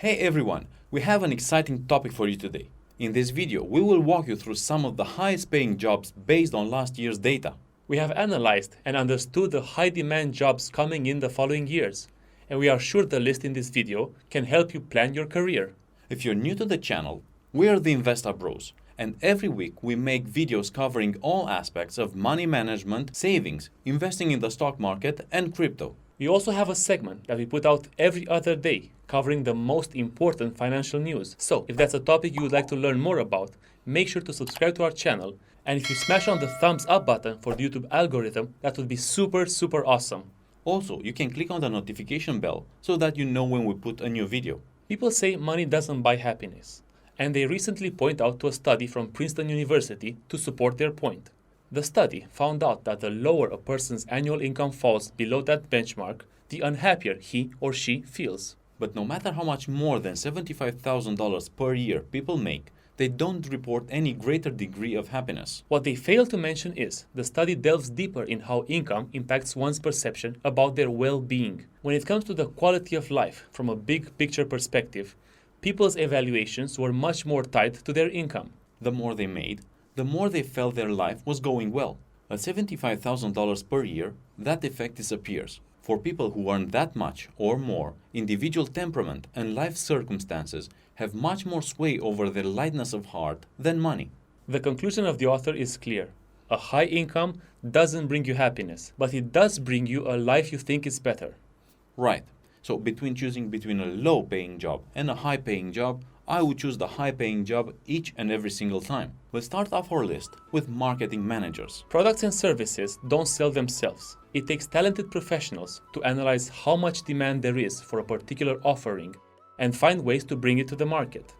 Hey everyone, we have an exciting topic for you today. In this video, we will walk you through some of the highest paying jobs based on last year's data. We have analyzed and understood the high demand jobs coming in the following years, and we are sure the list in this video can help you plan your career. If you're new to the channel, we are the Investa Bros, and every week we make videos covering all aspects of money management, savings, investing in the stock market, and crypto. We also have a segment that we put out every other day covering the most important financial news. So, if that's a topic you would like to learn more about, make sure to subscribe to our channel, and if you smash on the thumbs up button for the YouTube algorithm, that would be super awesome. Also, you can click on the notification bell so that you know when we put a new video. People say money doesn't buy happiness, and they recently point out to a study from Princeton University to support their point. The study found out that the lower a person's annual income falls below that benchmark, the unhappier he or she feels. But no matter how much more than $75,000 per year people make, they don't report any greater degree of happiness. What they fail to mention is the study delves deeper in how income impacts one's perception about their well-being. When it comes to the quality of life from a big picture perspective, people's evaluations were much more tied to their income. The more they made, the more they felt their life was going well. At $75,000 per year, that effect disappears. For people who earn that much or more, individual temperament and life circumstances have much more sway over their lightness of heart than money. The conclusion of the author is clear. A high income doesn't bring you happiness, but it does bring you a life you think is better. Right. So choosing between a low-paying job and a high-paying job, I would choose the high-paying job each and every single time. Let's start off our list with marketing managers. Products and services don't sell themselves. It takes talented professionals to analyze how much demand there is for a particular offering and find ways to bring it to the market.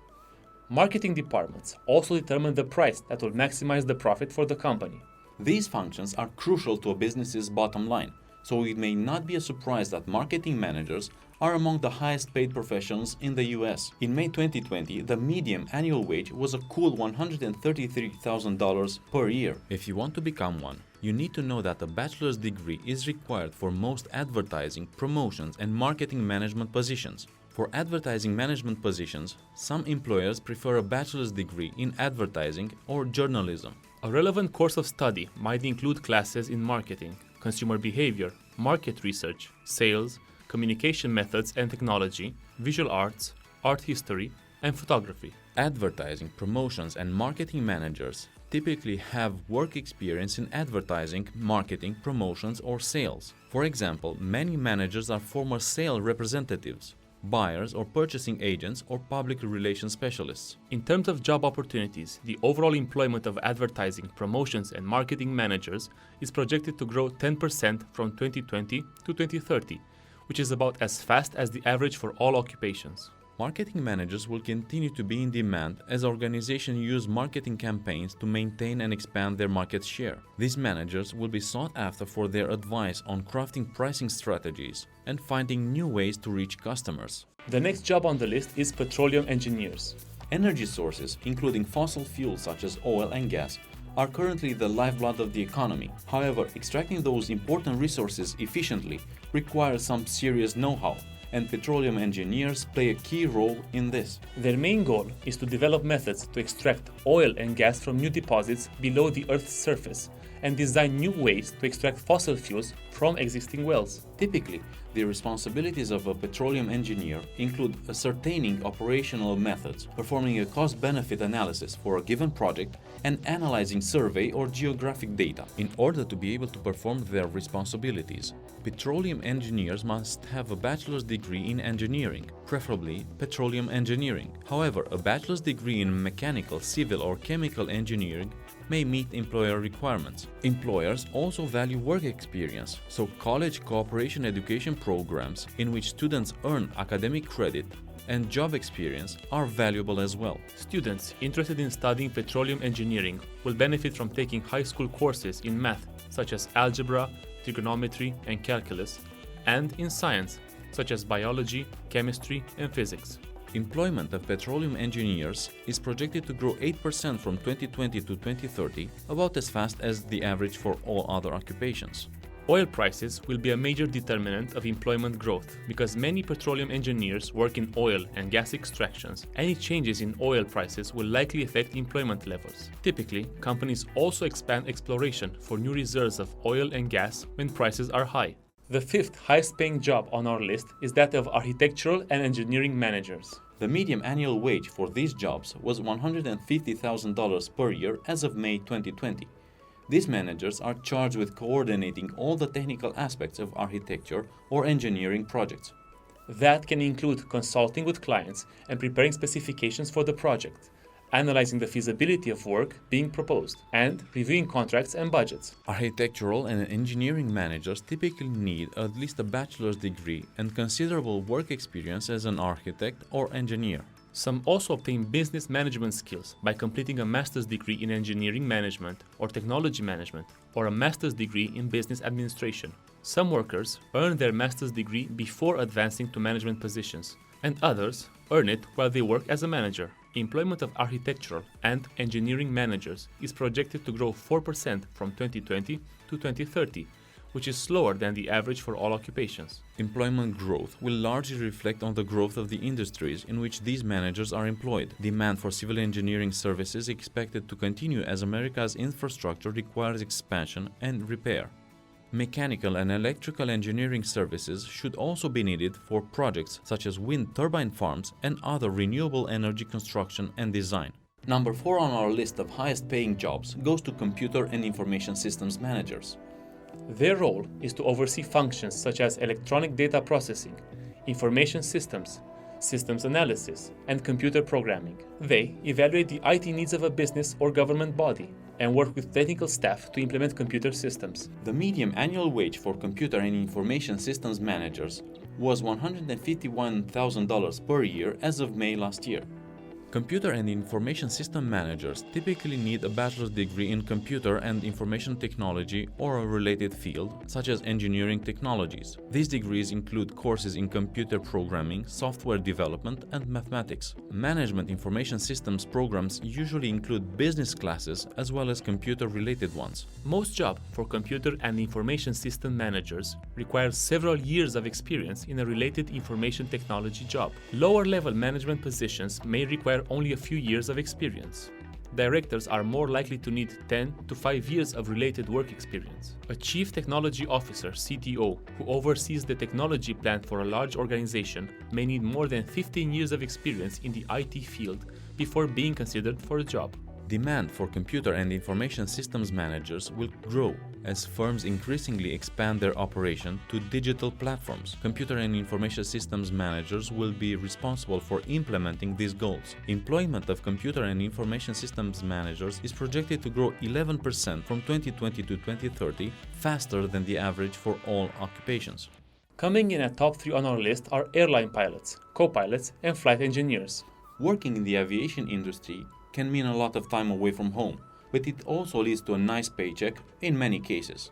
Marketing departments also determine the price that will maximize the profit for the company. These functions are crucial to a business's bottom line, so it may not be a surprise that marketing managers are among the highest paid professions in the US. In May 2020, the median annual wage was a cool $133,000 per year. If you want to become one, you need to know that a bachelor's degree is required for most advertising, promotions, and marketing management positions. For advertising management positions, some employers prefer a bachelor's degree in advertising or journalism. A relevant course of study might include classes in marketing, consumer behavior, market research, sales, communication methods and technology, visual arts, art history, and photography. Advertising, promotions, and marketing managers typically have work experience in advertising, marketing, promotions, or sales. For example, many managers are former sales representatives, buyers or purchasing agents, or public relations specialists. In terms of job opportunities, the overall employment of advertising, promotions, and marketing managers is projected to grow 10% from 2020 to 2030, which is about as fast as the average for all occupations. Marketing managers will continue to be in demand as organizations use marketing campaigns to maintain and expand their market share. These managers will be sought after for their advice on crafting pricing strategies and finding new ways to reach customers. The next job on the list is petroleum engineers. Energy sources, including fossil fuels such as oil and gas, are currently the lifeblood of the economy. However, extracting those important resources efficiently requires some serious know-how, and petroleum engineers play a key role in this. Their main goal is to develop methods to extract oil and gas from new deposits below the Earth's surface and design new ways to extract fossil fuels from existing wells. Typically, the responsibilities of a petroleum engineer include ascertaining operational methods, performing a cost-benefit analysis for a given project, and analyzing survey or geographic data. In order to be able to perform their responsibilities, petroleum engineers must have a bachelor's degree in engineering, preferably petroleum engineering. However, a bachelor's degree in mechanical, civil, or chemical engineering may meet employer requirements. Employers also value work experience, so college cooperation education programs in which students earn academic credit and job experience are valuable as well. Students interested in studying petroleum engineering will benefit from taking high school courses in math, such as algebra, trigonometry, and calculus, and in science, such as biology, chemistry, and physics. Employment of petroleum engineers is projected to grow 8% from 2020 to 2030, about as fast as the average for all other occupations. Oil prices will be a major determinant of employment growth because many petroleum engineers work in oil and gas extractions. Any changes in oil prices will likely affect employment levels. Typically, companies also expand exploration for new reserves of oil and gas when prices are high. The fifth highest paying job on our list is that of architectural and engineering managers. The median annual wage for these jobs was $150,000 per year as of May 2020. These managers are charged with coordinating all the technical aspects of architecture or engineering projects. That can include consulting with clients and preparing specifications for the project, analyzing the feasibility of work being proposed, and reviewing contracts and budgets. Architectural and engineering managers typically need at least a bachelor's degree and considerable work experience as an architect or engineer. Some also obtain business management skills by completing a master's degree in engineering management or technology management, or a master's degree in business administration. Some workers earn their master's degree before advancing to management positions, and others earn it while they work as a manager. Employment of architectural and engineering managers is projected to grow 4% from 2020 to 2030, which is slower than the average for all occupations. Employment growth will largely reflect on the growth of the industries in which these managers are employed. Demand for civil engineering services is expected to continue as America's infrastructure requires expansion and repair. Mechanical and electrical engineering services should also be needed for projects such as wind turbine farms and other renewable energy construction and design. Number 4 on our list of highest paying jobs goes to computer and information systems managers. Their role is to oversee functions such as electronic data processing, information systems, systems analysis, and computer programming. They evaluate the IT needs of a business or government body and work with technical staff to implement computer systems. The median annual wage for computer and information systems managers was $151,000 per year as of May last year. Computer and information system managers typically need a bachelor's degree in computer and information technology or a related field, such as engineering technologies. These degrees include courses in computer programming, software development, and mathematics. Management information systems programs usually include business classes as well as computer-related ones. Most jobs for computer and information system managers require several years of experience in a related information technology job. Lower-level management positions may require only a few years of experience. Directors are more likely to need 10 to 5 years of related work experience. A Chief Technology Officer (CTO) who oversees the technology plan for a large organization may need more than 15 years of experience in the IT field before being considered for a job. Demand for computer and information systems managers will grow as firms increasingly expand their operation to digital platforms. Computer and information systems managers will be responsible for implementing these goals. Employment of computer and information systems managers is projected to grow 11% from 2020 to 2030, faster than the average for all occupations. Coming in at top 3 on our list are airline pilots, co-pilots, and flight engineers. Working in the aviation industry can mean a lot of time away from home, but it also leads to a nice paycheck in many cases.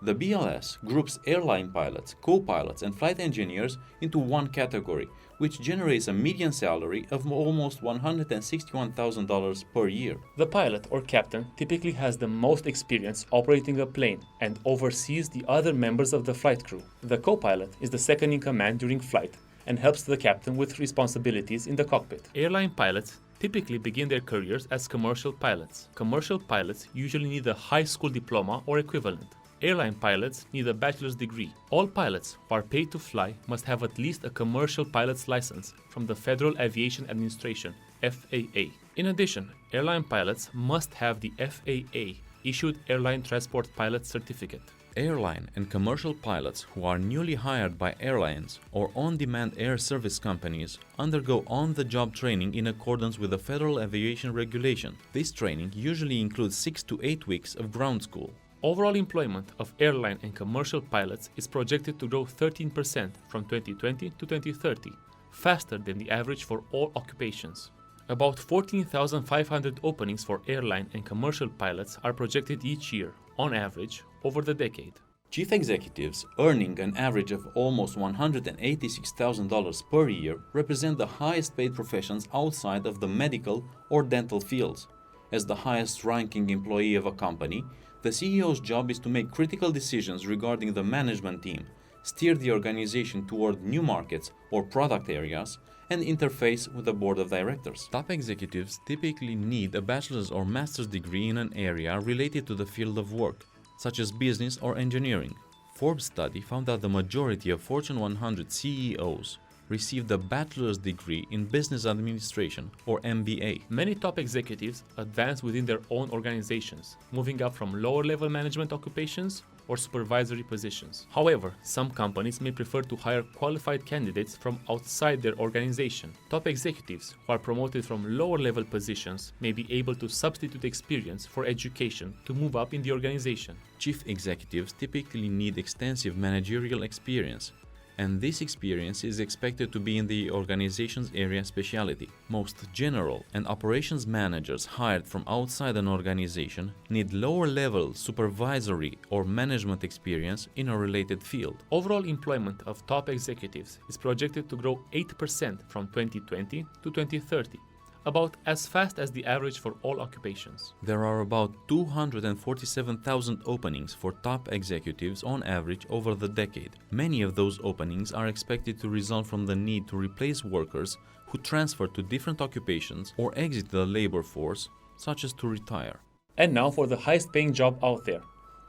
The BLS groups airline pilots, co-pilots, and flight engineers into one category, which generates a median salary of almost $161,000 per year. The pilot or captain typically has the most experience operating a plane and oversees the other members of the flight crew. The co-pilot is the second in command during flight and helps the captain with responsibilities in the cockpit. Airline pilots typically begin their careers as commercial pilots. Commercial pilots usually need a high school diploma or equivalent. Airline pilots need a bachelor's degree. All pilots who are paid to fly must have at least a commercial pilot's license from the Federal Aviation Administration, FAA. In addition, airline pilots must have the FAA issued Airline Transport Pilot Certificate. Airline and commercial pilots who are newly hired by airlines or on-demand air service companies undergo on-the-job training in accordance with the Federal Aviation Regulation. This training usually includes 6 to 8 weeks of ground school. Overall employment of airline and commercial pilots is projected to grow 13% from 2020 to 2030, faster than the average for all occupations. About 14,500 openings for airline and commercial pilots are projected each year, on average, over the decade. Chief executives earning an average of almost $186,000 per year represent the highest paid professions outside of the medical or dental fields. As the highest ranking employee of a company, The CEO's job is to make critical decisions regarding the management team, steer the organization toward new markets or product areas, and interface with the board of directors. Top executives typically need a bachelor's or master's degree in an area related to the field of work, such as business or engineering. Forbes study found that the majority of Fortune 100 CEOs received a bachelor's degree in business administration or MBA. Many top executives advance within their own organizations, moving up from lower-level management occupations or supervisory positions. However, some companies may prefer to hire qualified candidates from outside their organization. Top executives who are promoted from lower-level positions may be able to substitute experience for education to move up in the organization. Chief executives typically need extensive managerial experience, and this experience is expected to be in the organization's area specialty. Most general and operations managers hired from outside an organization need lower-level supervisory or management experience in a related field. Overall employment of top executives is projected to grow 8% from 2020 to 2030, about as fast as the average for all occupations. There are about 247,000 openings for top executives on average over the decade. Many of those openings are expected to result from the need to replace workers who transfer to different occupations or exit the labor force, such as to retire. And now for the highest paying job out there.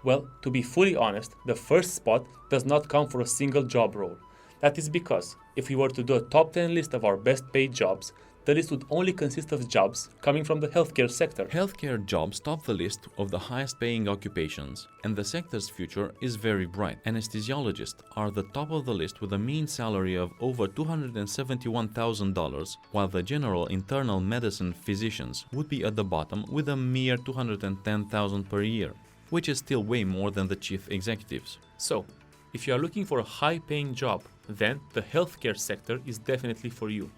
Well, to be fully honest, the first spot does not come for a single job role. That is because if we were to do a top 10 list of our best paid jobs, the list would only consist of jobs coming from the healthcare sector. Healthcare jobs top the list of the highest paying occupations, and the sector's future is very bright. Anesthesiologists are the top of the list with a mean salary of over $271,000, while the general internal medicine physicians would be at the bottom with a mere $210,000 per year, which is still way more than the chief executives. So, if you are looking for a high-paying job, then the healthcare sector is definitely for you.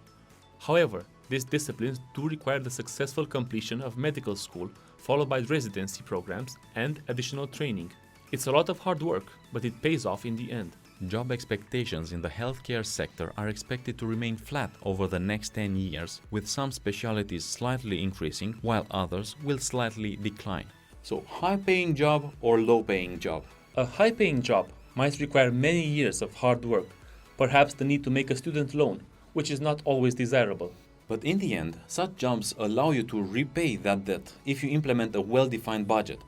However, these disciplines do require the successful completion of medical school, followed by residency programs and additional training. It's a lot of hard work, but it pays off in the end. Job expectations in the healthcare sector are expected to remain flat over the next 10 years, with some specialties slightly increasing while others will slightly decline. So, high-paying job or low-paying job? A high-paying job might require many years of hard work, perhaps the need to make a student loan, which is not always desirable. But in the end, such jobs allow you to repay that debt if you implement a well-defined budget.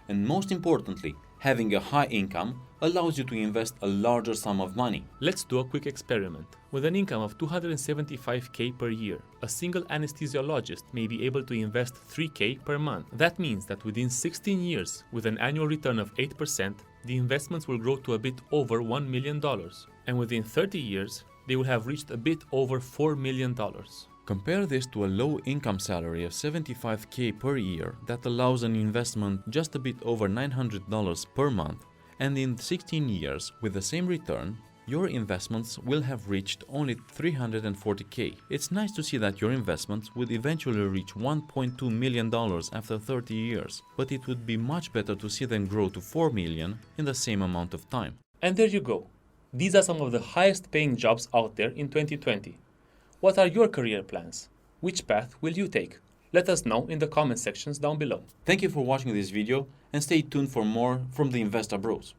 And most importantly, having a high income allows you to invest a larger sum of money. Let's do a quick experiment. With an income of $275K per year, a single anesthesiologist may be able to invest $3K per month. That means that within 16 years, with an annual return of 8%, the investments will grow to a bit over $1 million. And within 30 years, they will have reached a bit over $4 million. Compare this to a low income salary of $75K per year that allows an investment just a bit over $900 per month, and in 16 years, with the same return, your investments will have reached only $340K. It's nice to see that your investments would eventually reach $1.2 million after 30 years, but it would be much better to see them grow to $4 million in the same amount of time. And there you go. These are some of the highest paying jobs out there in 2020. What are your career plans? Which path will you take? Let us know in the comment sections down below. Thank you for watching this video and stay tuned for more from the Investa Bros.